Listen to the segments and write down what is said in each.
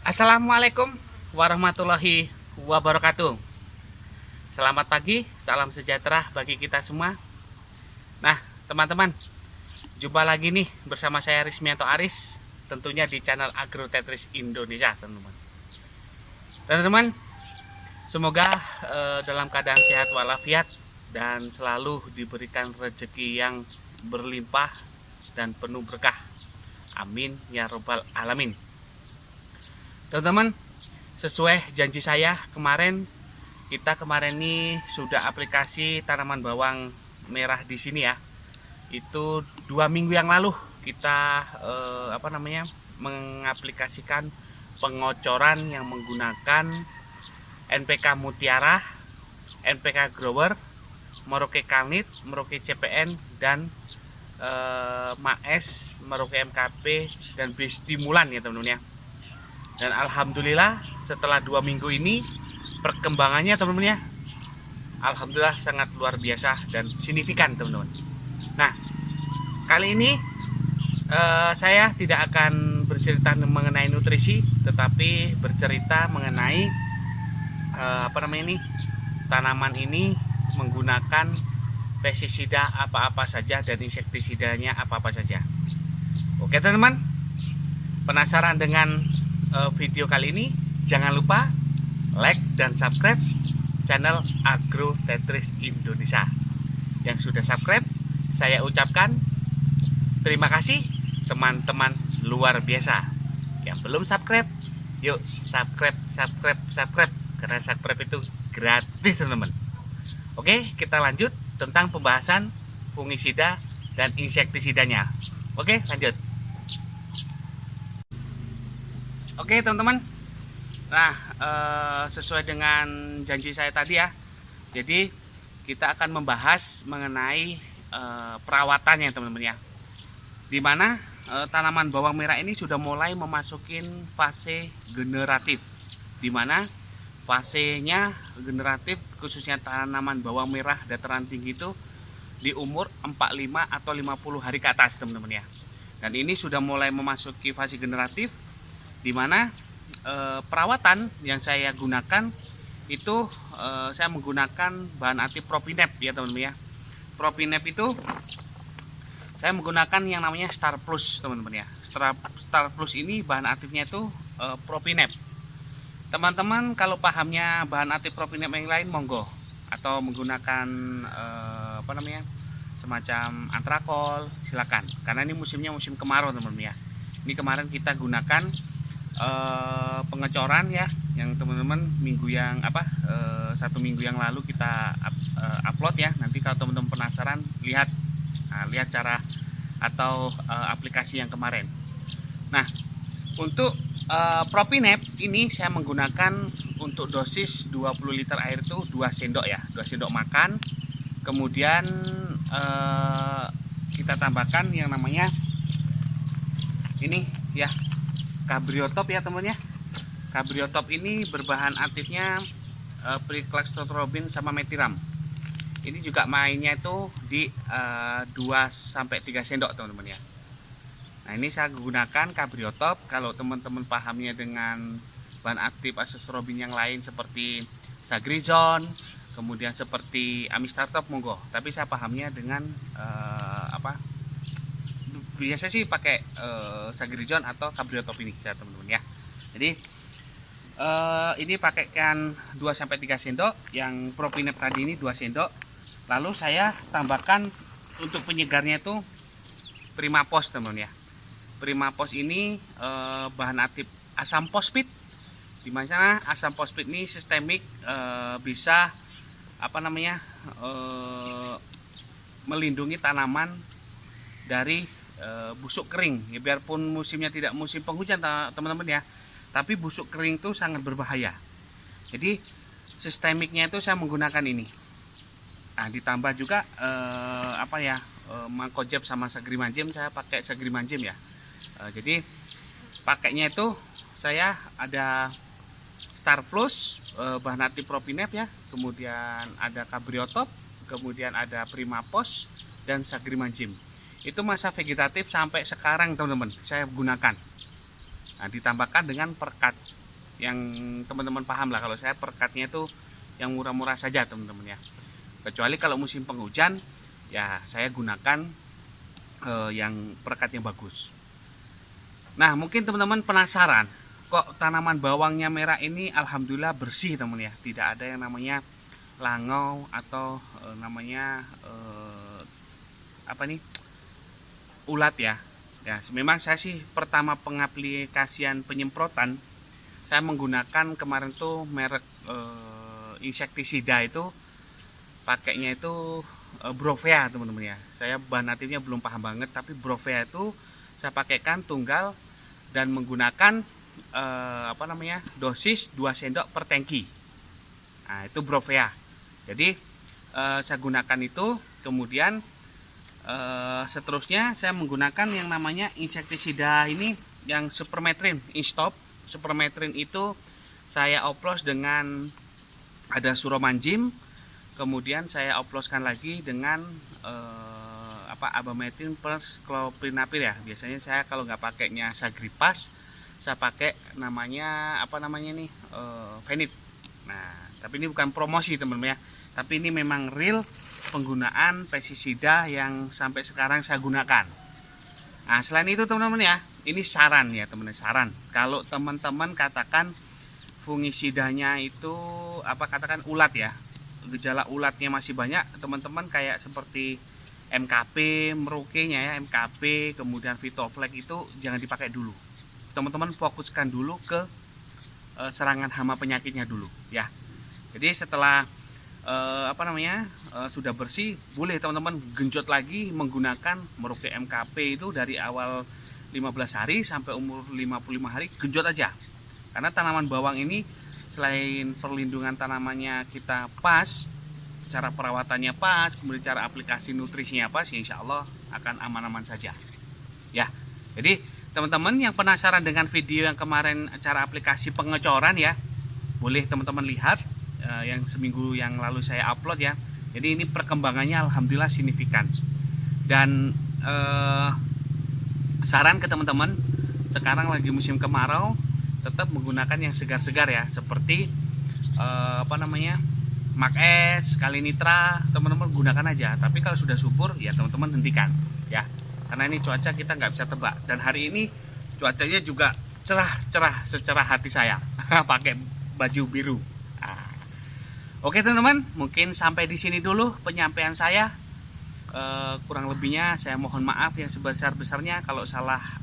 Assalamualaikum warahmatullahi wabarakatuh. Selamat pagi, salam sejahtera bagi kita semua. Nah, teman-teman, jumpa lagi nih bersama saya Rismianto Aris, tentunya di channel Agro Tetris Indonesia, teman-teman. Teman-teman, semoga dalam keadaan sehat walafiat dan selalu diberikan rezeki yang berlimpah dan penuh berkah. Amin ya robbal alamin. Teman-teman, sesuai janji saya kemarin, kita kemarin ini sudah aplikasi tanaman bawang merah di sini ya. Itu 2 minggu yang lalu kita mengaplikasikan pengocoran yang menggunakan NPK Mutiara, NPK Grower, Merauke Kalnit, Merauke CPN, dan Maes, Merauke MKP, dan B Stimulan ya teman-teman ya. Dan alhamdulillah setelah 2 minggu ini perkembangannya teman-teman ya, alhamdulillah sangat luar biasa dan signifikan teman-teman. Nah, kali ini saya tidak akan bercerita mengenai nutrisi, tetapi bercerita mengenai tanaman ini menggunakan pestisida apa-apa saja dan insektisidanya apa-apa saja. Oke teman-teman, penasaran dengan video kali ini? Jangan lupa like dan subscribe channel Agro Tetris Indonesia. Yang sudah subscribe, saya ucapkan terima kasih teman-teman luar biasa. Yang belum subscribe, yuk subscribe karena subscribe itu gratis teman-teman. Oke, kita lanjut tentang pembahasan fungisida dan insektisidanya. Oke, lanjut. Oke teman-teman, nah sesuai dengan janji saya tadi ya, jadi kita akan membahas mengenai perawatannya teman-teman ya, dimana tanaman bawang merah ini sudah mulai memasukin fase generatif, dimana fasenya generatif khususnya tanaman bawang merah dataran tinggi itu di umur 45 atau 50 hari ke atas teman-teman ya. Dan ini sudah mulai memasuki fase generatif, di mana perawatan yang saya gunakan itu saya menggunakan bahan aktif Propinep ya teman-teman ya. Propinep itu saya menggunakan yang namanya Star Plus teman-teman ya. Star Plus ini bahan aktifnya itu Propinep. Teman-teman kalau pahamnya bahan aktif Propinep yang lain monggo, atau menggunakan semacam antrakol silakan, karena ini musimnya musim kemarau teman-teman ya. Ini kemarin kita gunakan pengecoran ya, yang teman-teman satu minggu yang lalu kita upload ya. Nanti kalau teman-teman penasaran lihat cara atau aplikasi yang kemarin. Nah, untuk Propinep ini saya menggunakan untuk dosis 20 liter air itu 2 sendok ya, 2 sendok makan. Kemudian kita tambahkan yang namanya ini ya, Cabriotop ya teman-teman ya. Cabriotop ini berbahan aktifnya Preclaxtotrobin sama Metiram. Ini juga mainnya itu di 2-3 sendok teman-teman ya. Nah, ini saya gunakan Cabriotop. Kalau teman-teman pahamnya dengan bahan aktif Azoxtrobin yang lain seperti Sagrizon, kemudian seperti Amistartop monggo. Tapi saya pahamnya dengan biasa sih pakai Sagrizon atau Cabriotop ini ya teman-teman ya. Jadi ini pakaikan 2-3 sendok, yang Propinep tadi ini 2 sendok. Lalu saya tambahkan untuk penyegarnya itu Primapos teman-teman ya. Primapos ini bahan aktif asam fosfit, di mana asam fosfit ini sistemik, bisa melindungi tanaman dari busuk kering ya, biarpun musimnya tidak musim penghujan teman-teman ya, tapi busuk kering itu sangat berbahaya. Jadi sistemiknya itu saya menggunakan ini. Nah, ditambah juga Mancozeb sama Sagrimanjem, saya pakai Sagrimanjem ya. Jadi pakainya itu saya ada Star Plus, bahan aktif Propinep ya, kemudian ada Cabriotop, kemudian ada Primapos dan Sagrimanjem. Itu masa vegetatif sampai sekarang teman-teman saya gunakan. Nah, ditambahkan dengan perekat yang teman-teman paham lah. Kalau saya perekatnya itu yang murah-murah saja teman-teman ya. Kecuali kalau musim penghujan ya saya gunakan yang perekat yang bagus. Nah, mungkin teman-teman penasaran, kok tanaman bawangnya merah ini alhamdulillah bersih teman ya. Tidak ada yang namanya langau atau namanya apa nih, ulat ya. Ya, memang saya sih pertama pengaplikasian penyemprotan saya menggunakan kemarin tuh merek insektisida itu pakainya itu Brofea teman-teman ya. Saya bahan aktifnya belum paham banget, tapi Brofea itu saya pakaikan tunggal dan menggunakan dosis 2 sendok per tangki. Nah, itu Brofea. Jadi saya gunakan itu, kemudian seterusnya saya menggunakan yang namanya insektisida ini yang Supermetrin Instop. Supermetrin itu saya oplos dengan ada Suromanjim, kemudian saya oploskan lagi dengan Abametrin plus Cloprinapir ya. Biasanya saya kalau nggak pakainya Sagripas, saya pakai namanya Fenit. Nah, tapi ini bukan promosi teman-teman ya, tapi ini memang real penggunaan pestisida yang sampai sekarang saya gunakan. Nah, selain itu teman-teman ya, ini saran ya teman-teman, saran. Kalau teman-teman katakan fungisidanya itu katakan ulat ya, gejala ulatnya masih banyak, teman-teman kayak seperti MKP, Merauke-nya ya, MKP, kemudian Vitoflex itu jangan dipakai dulu. Teman-teman fokuskan dulu ke serangan hama penyakitnya dulu ya. Jadi setelah sudah bersih, boleh teman-teman genjot lagi menggunakan Merauke MKP itu dari awal 15 hari sampai umur 55 hari, genjot aja. Karena tanaman bawang ini selain perlindungan tanamannya kita pas, cara perawatannya pas, kemudian cara aplikasi nutrisinya pas, ya insya Allah akan aman-aman saja ya. Jadi teman-teman yang penasaran dengan video yang kemarin cara aplikasi pengecoran ya, boleh teman-teman lihat yang seminggu yang lalu saya upload ya. Jadi ini perkembangannya alhamdulillah signifikan. Dan saran ke teman-teman, sekarang lagi musim kemarau, tetap menggunakan yang segar-segar ya, seperti Max, Kalinitra, teman-teman gunakan aja. Tapi kalau sudah subur ya teman-teman hentikan ya, karena ini cuaca kita nggak bisa tebak. Dan hari ini cuacanya juga cerah secerah hati saya pakai baju biru. Nah, oke teman-teman, mungkin sampai di sini dulu penyampaian saya. Kurang lebihnya saya mohon maaf yang sebesar-besarnya kalau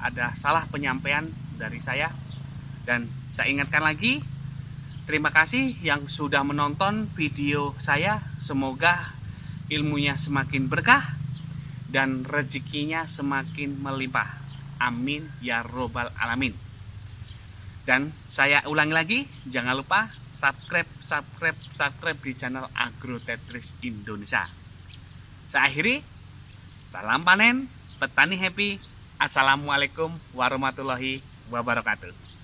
ada salah penyampaian dari saya. Dan saya ingatkan lagi, terima kasih yang sudah menonton video saya. Semoga ilmunya semakin berkah dan rezekinya semakin melimpah. Amin ya robbal alamin. Dan saya ulangi lagi, jangan lupa subscribe di channel Agrotetris Indonesia. Saya akhiri, salam panen, petani happy. Assalamualaikum warahmatullahi wabarakatuh.